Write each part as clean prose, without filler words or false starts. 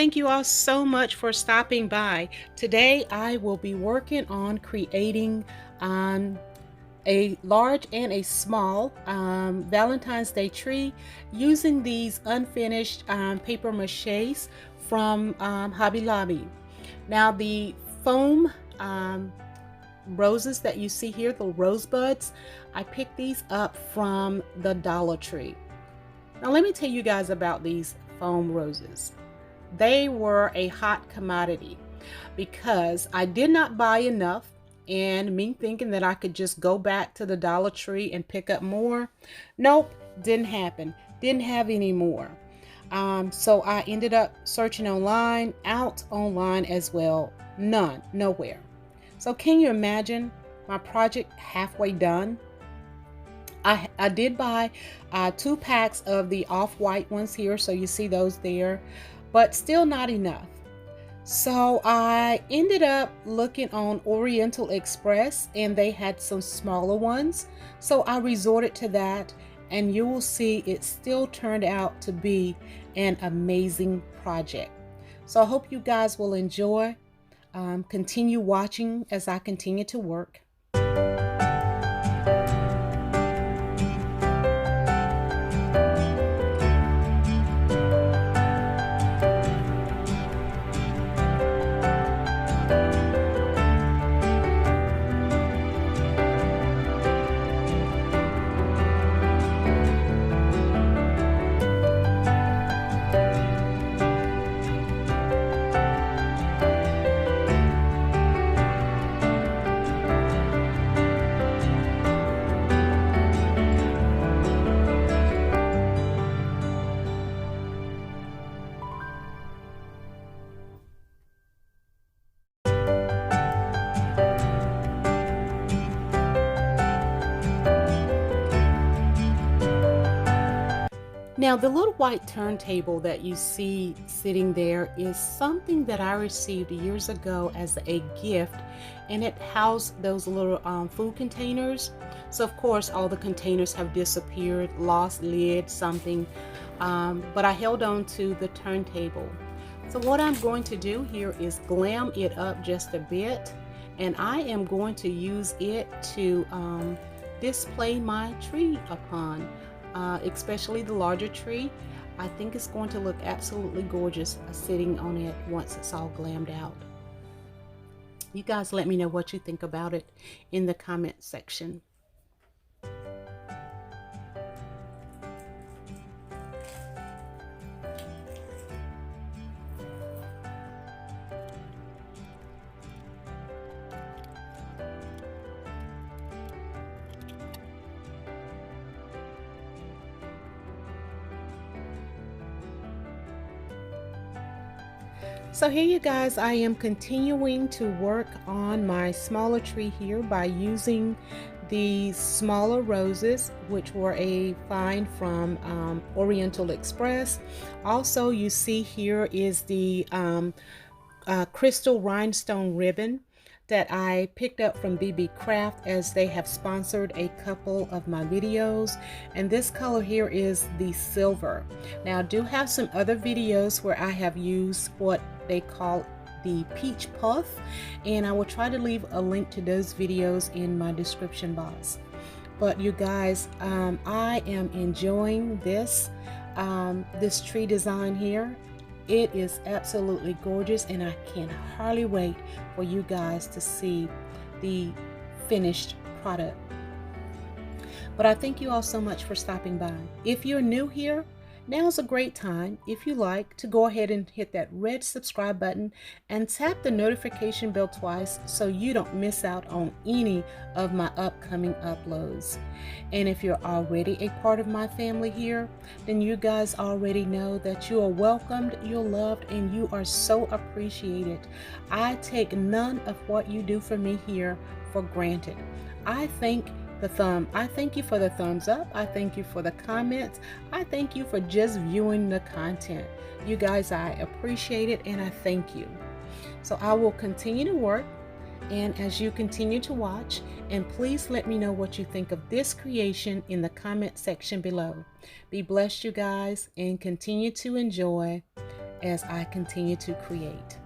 thank you all so much for stopping by. Today I will be working on creating a large and a small Valentine's Day tree using these unfinished paper maches from Hobby Lobby. Now the foam roses that you see here, the rosebuds, I picked these up from the Dollar Tree. Now let me tell you guys about these foam roses. They were a hot commodity because I did not buy enough, and me thinking that I could just go back to the Dollar Tree and pick up more. Nope, didn't happen. Didn't have any more. So I ended up searching online, out online as well. None, nowhere. So can you imagine my project halfway done? I did buy 2 packs of the off-white ones here, so you see those there, but still not enough. So I ended up looking on Oriental Express, and they had some smaller ones, so I resorted to that, and you will see it still turned out to be an amazing project. So I hope you guys will enjoy. Continue watching as I continue to work. Now, the little white turntable that you see sitting there is something that I received years ago as a gift, and it housed those little food containers. So of course all the containers have disappeared, lost lid, something, but I held on to the turntable. So what I'm going to do here is glam it up just a bit, and I am going to use it to display my tree upon. Especially the larger tree. I think it's going to look absolutely gorgeous sitting on it once it's all glammed out. You guys let me know what you think about it in the comment section. So here you guys, I am continuing to work on my smaller tree here by using the smaller roses, which were a find from Oriental Express. Also, you see here is the crystal rhinestone ribbon that I picked up from BB Craft, as they have sponsored a couple of my videos, and this color here is the silver. Now I do have some other videos where I have used what they call the peach puff, and I will try to leave a link to those videos in my description box. But you guys, I am enjoying this this tree design here. It is absolutely gorgeous, and I can hardly wait for you guys to see the finished product. But I thank you all so much for stopping by. If you're new here, now's a great time, if you like, to go ahead and hit that red subscribe button and tap the notification bell twice so you don't miss out on any of my upcoming uploads. And if you're already a part of my family here, then you guys already know that you are welcomed, you're loved, and you are so appreciated. I take none of what you do for me here for granted. I thank you for the thumbs up. I thank you for the comments. I thank you for just viewing the content. You guys, I appreciate it, and I thank you. So I will continue to work, and as you continue to watch, and please let me know what you think of this creation in the comment section below. Be blessed, you guys, and continue to enjoy. as I continue to create.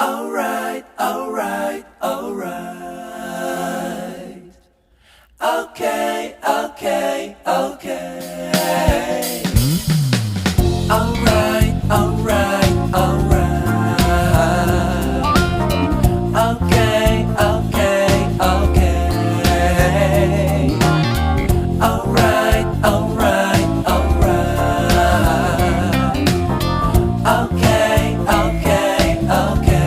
Alright, alright, alright. Okay, okay, okay. Alright, alright, alright. Okay, okay, okay. Alright, alright, alright. Okay, okay, okay.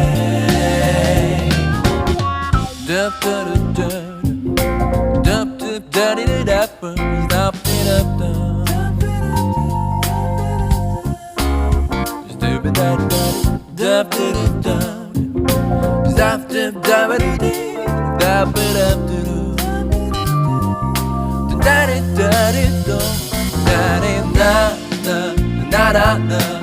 Dup da da da, dup dup da da da da, dup da da da, dup da da, dup da da da, dup da da da da, dup da da da, da da da da, da da da da, da da da da.